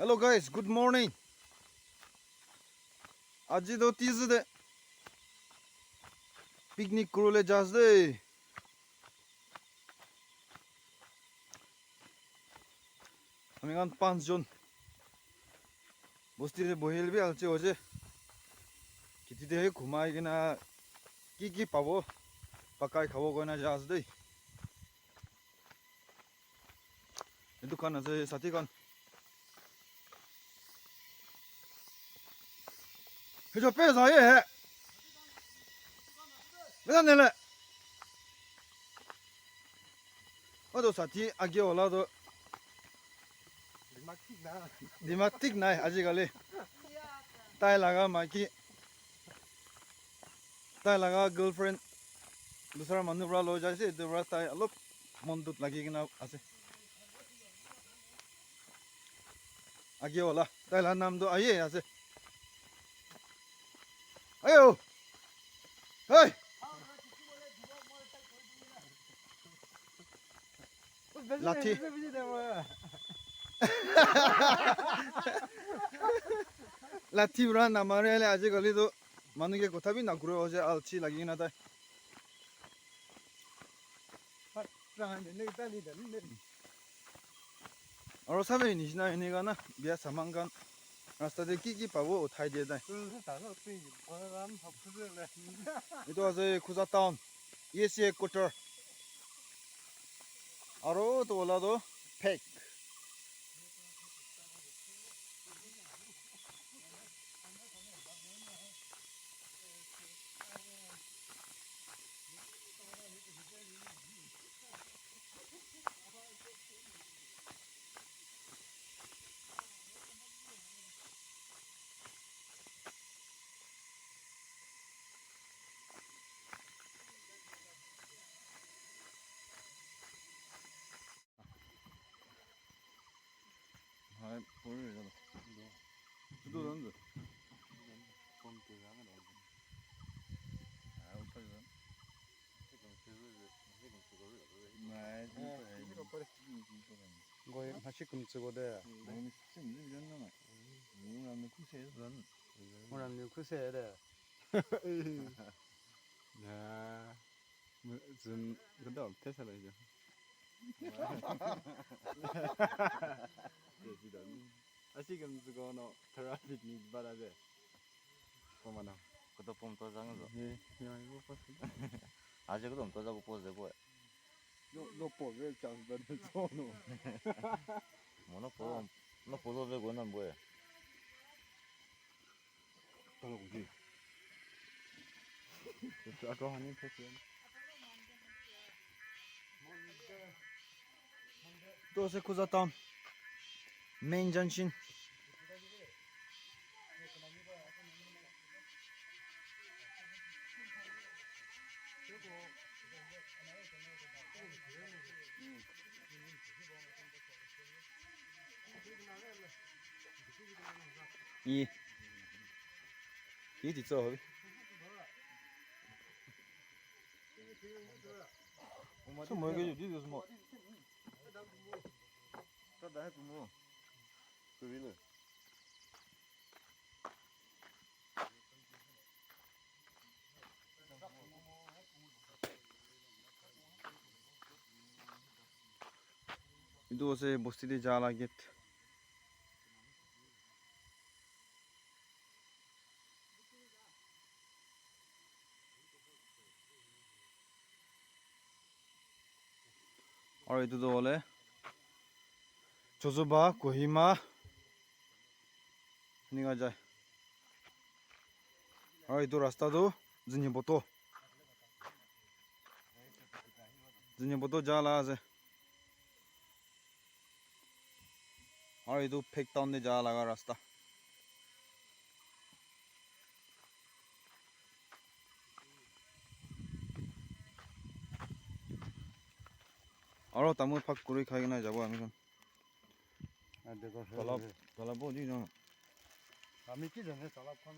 Hello guys, good morning. 아직도 Tuesday. 피크닉 크루레 자스데. 아미간 5জন বস্তিতে বহিলবি আলছে ওজে কিতিতে ঘুমাই কিনা কি পাব পাকাই খাব কইনা জাজ দেই এই দোকান আছে সাথীখন হেজ পে যায় হে বেদা নেলে ওদো সাথী আগে ওলা তো ডিমাটিক নাই আজিকালি তাই লাগা মাইকি তাই লাগা গার্লফ্রেন্ড দুসরা মানুষরা লৈ যাইছে এটোরা তাই অলপ মনটোত লাগি কিনা আছে আগে ওলা তাই লার নাম তো আইয়ে আছে আয়ো হেই লাঠি লাঠি উড়া নামাৰে আজিকালি তো মানুহে কথা বি নকৰে যে আলচি লাগি কিনা তাই আৰু চাবে নিচিনা এনেকা না বিয়া চামান গান ৰাস্তাতে কি পাব উঠাই দিয়ে তাই এইটো আছে খুজা টাউন ইএসি হেডকোৱাৰ্টাৰ আৰু তো ওলাদো ফেক 보여요. 주도 던져. 거의 하시 금치고대 오늘 뉴크세래 나 무슨 그다 없대서라 이제 아시 금치고노 트래픽 니 바라데 뭐마나 그것도 폼 떠자는 거. 예 이거 봤어 아직도 안 떠자고 보세요. 너 보왜 장단을 쏘노 너 보도 되고는 뭐야? 따라오지 아까 하는 패스 또 আছে খুজা টাউন মেইন জংশন 이 뒤쪽 어디? 저 뭐야 이게 뒤에서 뭐? 나 해도 뭐. 그 위를. 이도 আছে বস্তিতে যা লাগে আর এটো বলে 조조바 고히마 নিগা যায় আর এটো রাস্তাটো জিনিবতো জালা আছে আর এটো ফেক টাউনে যা লাগা রাস্তা আর তামুল ফাক করে খাই না যাব আমি 아 내가 তলাব দি জানো আমি কি জানে সালাদ খান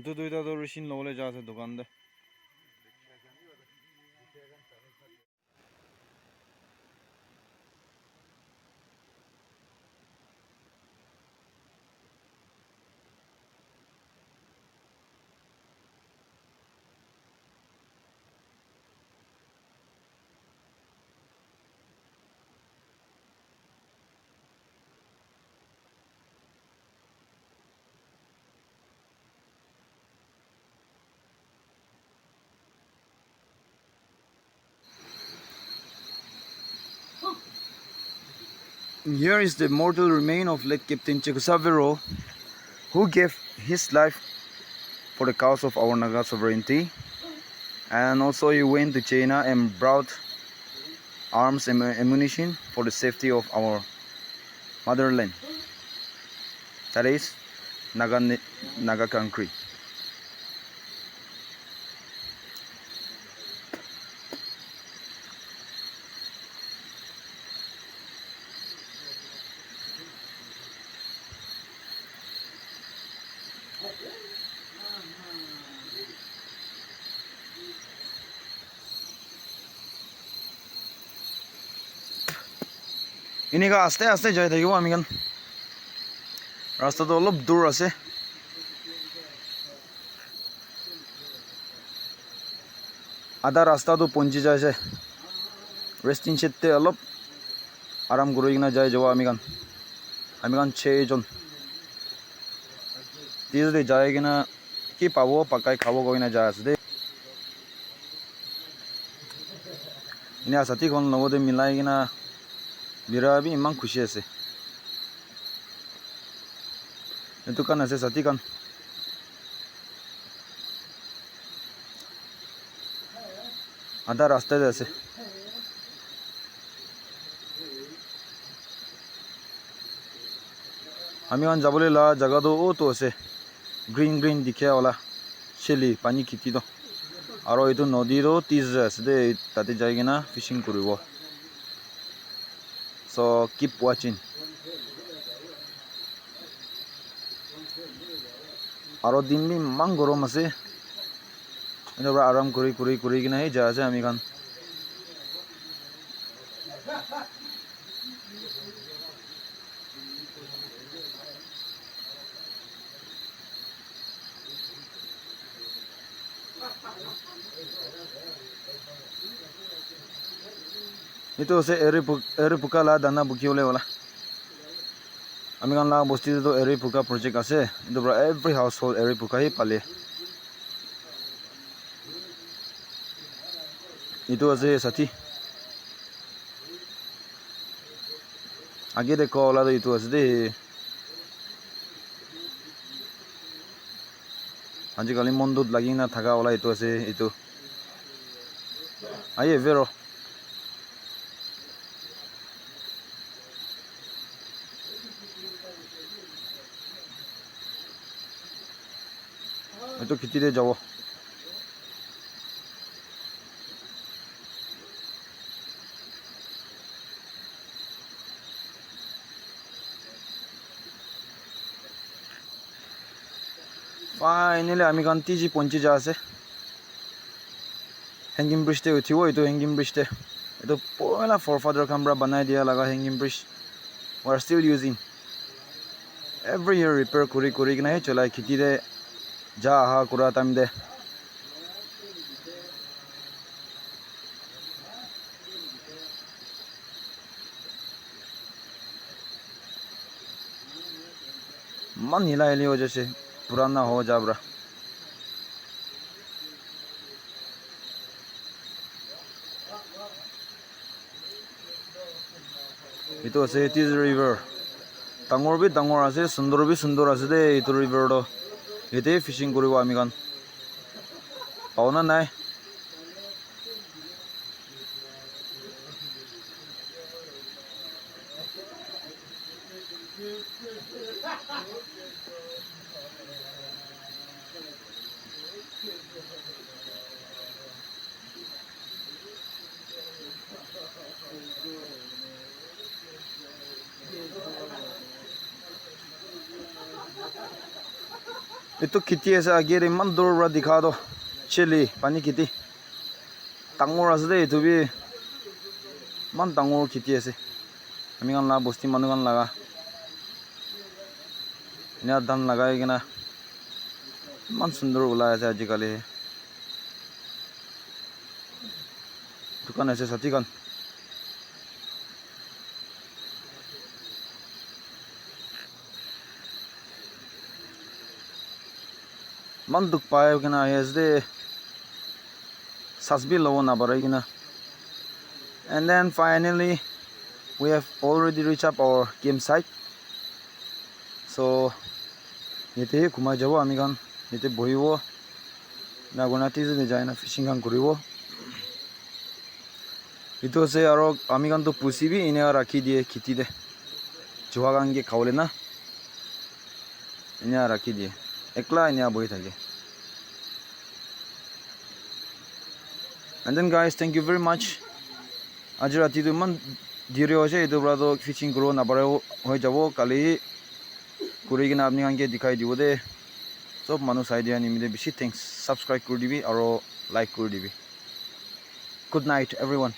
তো দুইটা তো রিসিন লবলে যা আছে দোকান দে Here is the mortal remain of late Captain Che Guevara, who gave his life for the cause of our Naga sovereignty, and also he went to China and brought arms and ammunition for the safety of our motherland, that is Naga country. এনেকা আস্তে আস্তে যাই থাকিব আমি কান ৰাস্তাটো অলপ দূৰ আছে আধা ৰাস্তাটো পঞ্চি যাইছে ৰেষ্টিং শেডতে অলপ আৰাম কৰি কিনে যাই যাব আমি কান 6জন যদি যাই কিনে কি পাব পাকাই খাব গৈ কিনে যাই আছে দেই এনে সাথীখন লগতে মিলাই কিনে বিৰাবি ইমান খুশি আছে এইটো কান আছে সাথী কান আধা ৰাস্তাতে আছে আমি কান যাবলৈ লা জায়গাটো ওতো আছে গ্ৰীণ গ্ৰীণ দিখে ওলা চেলি পানী খেতি তো আৰু এইটো নদীৰো তীজ আছে দেই তাতে যাই কিনে ফিচিং কৰিব so keep watching আৰু দিনলি ইমান গৰম আছে এনেকুৱা আৰাম কৰি কিনে যাই আছে আমি কান itu আছে এৰি পুকা লা দানা বুকিবলৈ ওলা আমি কান লা বস্তিটো এৰি পুকা প্ৰজেক্ট আছে এইটো পৰা এভৰি হাউস হোল্ড এৰি পুকাই পালে itu আছে সাথী আগে দেখো ওলা itu আছে দেই আজিকালি মনটোত লাগি না থাকা ওলা itu আছে itu আয়ে ভেৰো itu খেতিতে যাব ফাইনালি আমি কান তিজি পঞ্চি যা আছে হ্যাঙ্গিং ব্রিজতে উঠিব এইটো হ্যাঙ্গিং ব্রিজতে এইটো পয়লা ফৰফাদাৰ কামৰা বনাই দিয়া লগা hanging bridge we are still using every year repair কৰি কিনে চলাই খেতিতে যা আহা কৰা টাইম দে मन हिला हिली हो जैसे पुराना हो जाबरा itu আছে তিজ ৰিভাৰ ডাঙৰ বি ডাঙৰ আছে সুন্দৰ আছে দে এইটো ৰিভাৰটো এতে ফিশিং কৰিব আমি কান পাওনা নাই itu খেতি আছে আগে ইমান দূৰৰ পৰা দেখা তো চেলি পানী খেতি ডাঙৰ আছে দেই এইটো বি ইমান ডাঙৰ খেতি আছে আমি কান লা বস্তি মানুহ কান লাগা এনে ধান লাগাই কিনা ইমান সুন্দৰ ওলাই আছে আজিকালি দোকান আছে সাথী কান man duk payo kina de sasbi low na baray kina and then finally we have already reached up our campsite. So yete kumai jabo ami kan yete bohibo na gonati je jai na fishing kan koribo. Itu se aro ami kan to pusi bi ine rakhi diye khiti de joha kan ge khawle na ine rakhi diye ekla ine bohi thake. And then guys, thank you very much. Aji rati tu man dire hoise etu bra to fishing kuro na pare hoi jabo kali kuri kina apni kan ke dikhai dibo de sob manu sai dia ni mide bishi thanks subscribe kuri dibi aro like kuri dibi. Good night everyone.